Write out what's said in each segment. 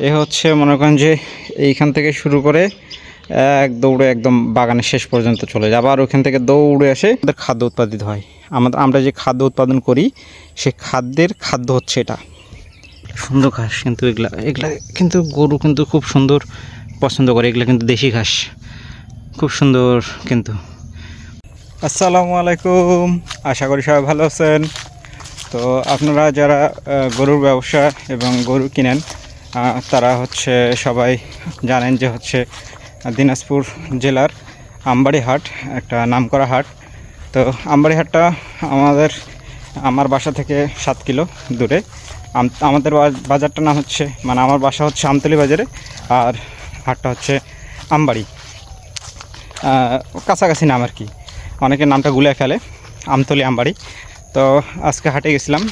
এ হচ্ছে মনে করেন যে এইখান থেকে শুরু করে এক দৌড়ে একদম বাগানের শেষ পর্যন্ত চলে যায়, আবার ওখান থেকে দৌড়ে এসে আমাদের খাদ্য উৎপাদিত হয়। আমরা যে খাদ্য উৎপাদন করি সেই খাদ্যের খাদ্য হচ্ছে এটা। সুন্দর ঘাস কিন্তু এগুলা কিন্তু গরু কিন্তু খুব সুন্দর পছন্দ করে। এগুলা কিন্তু দেশি ঘাস, খুব সুন্দর কিন্তু। আসসালামু আলাইকুম, আশা করি সবাই ভালো আছেন। তো আপনারা যারা গরুর ব্যবসা এবং গরু কিনেন তারা হচ্ছে সবাই জানেন যে হচ্ছে দিনাজপুর জেলার আমবাড়ি হাট একটা নামকরা হাট। তো আমবাড়ি হাটটা আমার বাসা থেকে 7 কিলো দূরে। আমাদের বাজারটার নাম হচ্ছে, মানে আমার বাসা হচ্ছে আমতলী বাজারে, আর হাটটা হচ্ছে আমবাড়ি, কাছাকাছি নাম আর কি। অনেকের নামটা গুলিয়ে ফেলে, আমতলী আমবাড়ি। তো আজকে হাটে গেছিলাম,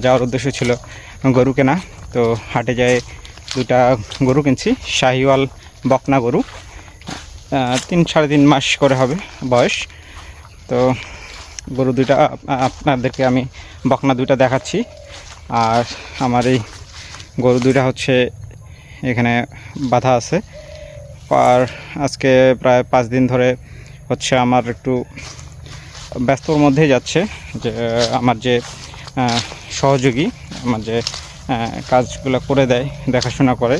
যাওয়ার উদ্দেশ্য ছিল গরু কেনা। তো হাটে যেয়ে 2টা গরু কিনছি, শাহিওয়াল বকনা গরু, 3-3.5 মাস করে হবে বয়স। তো গরু 2টা আপনাদেরকে আমি বকনা 2টা দেখাচ্ছি। আর আমার এই গরু 2টা হচ্ছে এখানে বাঁধা আছে। আর আজকে প্রায় 5 দিন ধরে হচ্ছে আমার একটু ব্যস্তর মধ্যেই যাচ্ছে। যে আমার যে সহযোগী, আমার যে কাজগুলো করে দেয়, দেখাশোনা করে,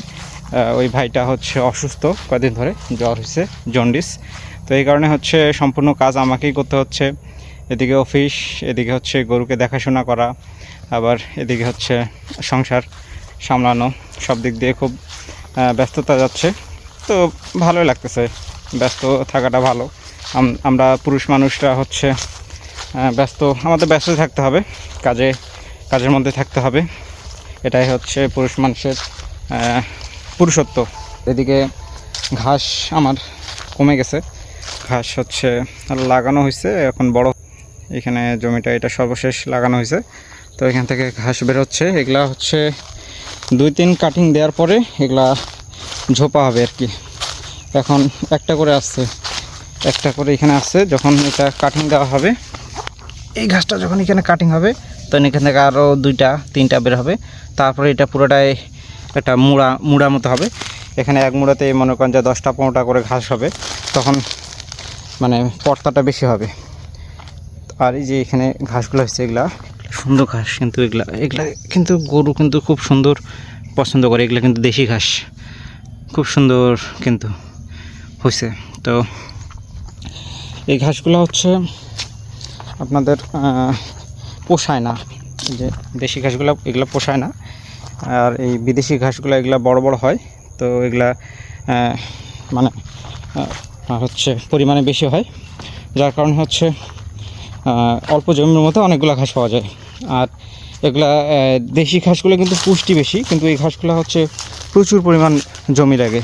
ওই ভাইটা হচ্ছে অসুস্থ কয়েকদিন ধরে, জ্বর হয়েছে, জন্ডিস। তো এই কারণে হচ্ছে সম্পূর্ণ কাজ আমাকেই করতে হচ্ছে। এদিকে অফিস, এদিকে হচ্ছে গরুকে দেখাশোনা করা, আবার এদিকে হচ্ছে সংসার সামলানো, সব দিক দিয়ে খুব ব্যস্ততা যাচ্ছে। তো ভালোই লাগতেছে, ব্যস্ত থাকাটা ভালো। আমরা পুরুষ মানুষরা হচ্ছে আমাদের ব্যস্ত থাকতে হবে, কাজের মধ্যে থাকতে হবে। এটাই হচ্ছে পুরুষ মানুষের পুরুষত্ব। এদিকে ঘাস আমার কমে গেছে, ঘাস হচ্ছে লাগানো হয়েছে এখন বড়। এখানে জমিটা এটা সর্বশেষ লাগানো হয়েছে, তো এখান থেকে ঘাস বের হচ্ছে। এগুলা হচ্ছে 2-3 কাটিং দেওয়ার পরে এগুলা ঝোপা হবে আর কি। এখন একটা করে এখানে আসছে। যখন এটা কাটিং দেওয়া হবে, এই ঘাসটা যখন এখানে কাটিং হবে, তখন এখান থেকে আরও 2-3টা বের হবে। তারপরে এটা পুরোটাই একটা মুড়া মতো হবে। এখানে এক মুড়াতে মনে করেন যে 10টা-15টা করে ঘাস হবে, তখন মানে পর্তাটা বেশি হবে। আর এই যে এখানে ঘাসগুলো হচ্ছে, এগুলা সুন্দর ঘাস কিন্তু এগুলা কিন্তু গরু কিন্তু খুব সুন্দর পছন্দ করে। এগুলা কিন্তু দেশি ঘাস, খুব সুন্দর কিন্তু হয়েছে। তো এই ঘাসগুলো হচ্ছে আপনাদের পোষায় না, যে দেশি ঘাসগুলো এগুলো পোষায় না। আর এই বিদেশি ঘাসগুলো এগুলো বড় বড় হয়, তো এগুলা মানে হচ্ছে পরিমাণে বেশি হয়, যার কারণে হচ্ছে অল্প জমির মধ্যে অনেকগুলো ঘাস পাওয়া যায়। আর এগুলা দেশি ঘাসগুলো কিন্তু পুষ্টি বেশি, কিন্তু এই ঘাসগুলো হচ্ছে প্রচুর পরিমাণ জমি লাগে।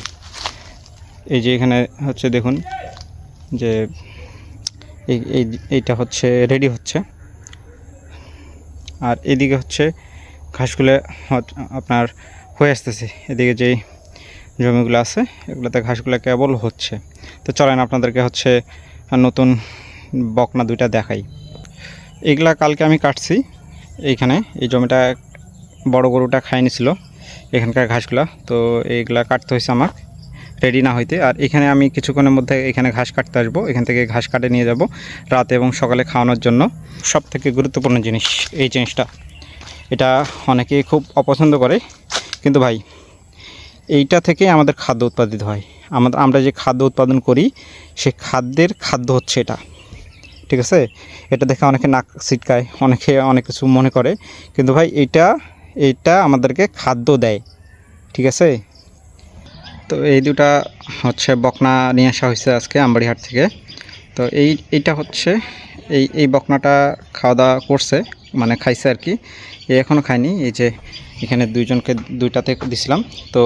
এই যে এখানে হচ্ছে দেখুন যে এইটা হচ্ছে রেডি হচ্ছে। আর এদিকে হচ্ছে ঘাসগুলো আপনার হয়ে আসতেছে। এদিকে যেই জমিগুলো আছে এগুলোতে ঘাসগুলো কেবল হচ্ছে। তো চলেন আপনাদেরকে হচ্ছে নতুন বকনা 2টা দেখাই। এগুলা কালকে আমি কাটছি। এইখানে এই জমিটা বড় গরুটা খাই নিছিল এখানকার ঘাসগুলা, তো এইগুলা কাটতে হয়েছে আমার রেডি না হইতে। আর এখানে আমি কিছুক্ষণের মধ্যে এখানে ঘাস কাটতে আসবো, এখান থেকে ঘাস কাটে নিয়ে যাব রাতে এবং সকালে খাওয়ানোর জন্য। সব থেকে গুরুত্বপূর্ণ জিনিস এই জিনিসটা, এটা অনেকেই খুব অপছন্দ করে, কিন্তু ভাই এইটা থেকে আমাদের খাদ্য উৎপাদিত হয়। আমরা যে খাদ্য উৎপাদন করি সেই খাদ্যের খাদ্য হচ্ছে এটা, ঠিক আছে? এটা দেখে অনেকে নাক ছিটকায়, অনেকে অনেক কিছু মনে করে, কিন্তু ভাই এইটা আমাদেরকে খাদ্য দেয়, ঠিক আছে? তো এই 2টা হচ্ছে বকনা নিয়ে আসা হয়েছে আজকে আমবাড়ি হাট থেকে। তো এইটা হচ্ছে এই বকনাটা খাওয়া দাওয়া করছে, মানে খাইছে আর কি। এখনও খায়নি। এই যে এখানে 2জনকে 2টাতে দিছিলাম, তো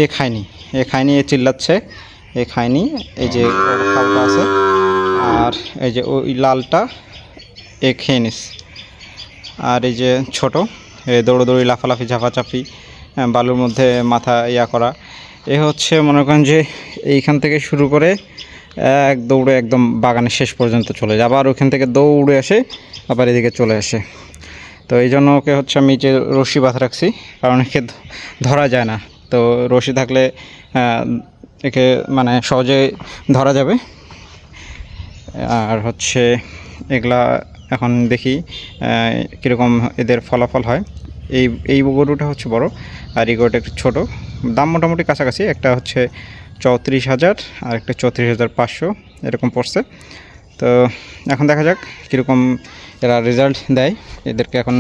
এ খায়নি, এ চিল্লাচ্ছে, এ খায়নি। এই যে খাওয়াটা আছে, আর এই যে ওই লালটা এ খেয়ে নিস। আর এই যে ছোটো দৌড়োদৌড়ি, লাফালাফি, ঝাপাচাপি, বালুর মধ্যে মাথা করা, এ হচ্ছে মনে করেন যে এইখান থেকে শুরু করে এক দৌড়ে একদম বাগানের শেষ পর্যন্ত চলে যায়, আবার ওখান থেকে দৌড়ে আসে, আবার এদিকে চলে আসে। তো এই জন্য ওকে হচ্ছে আমি যে রশি বাঁধা রাখছি, কারণ একে ধরা যায় না। তো রশি থাকলে একে মানে সহজে ধরা যাবে। আর হচ্ছে এগুলা এখন দেখি কীরকম এদের ফলাফল হয়। এই গরুটা হচ্ছে বড়, আর এই গরুটা একটু ছোটো। দাম মোটামুটি কাছাকাছি, একটা হচ্ছে 34,000 আর একটা 34,500 এরকম পড়ছে। তো এখন দেখা যাক কীরকম এরা রেজাল্ট দেয়। এদেরকে এখন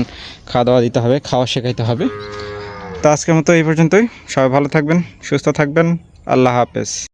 খাওয়া দাওয়া দিতে হবে, খাওয়া শেখাইতে হবে। তো আজকের মতো এই পর্যন্তই। সবাই ভালো থাকবেন, সুস্থ থাকবেন। আল্লাহ হাফেজ।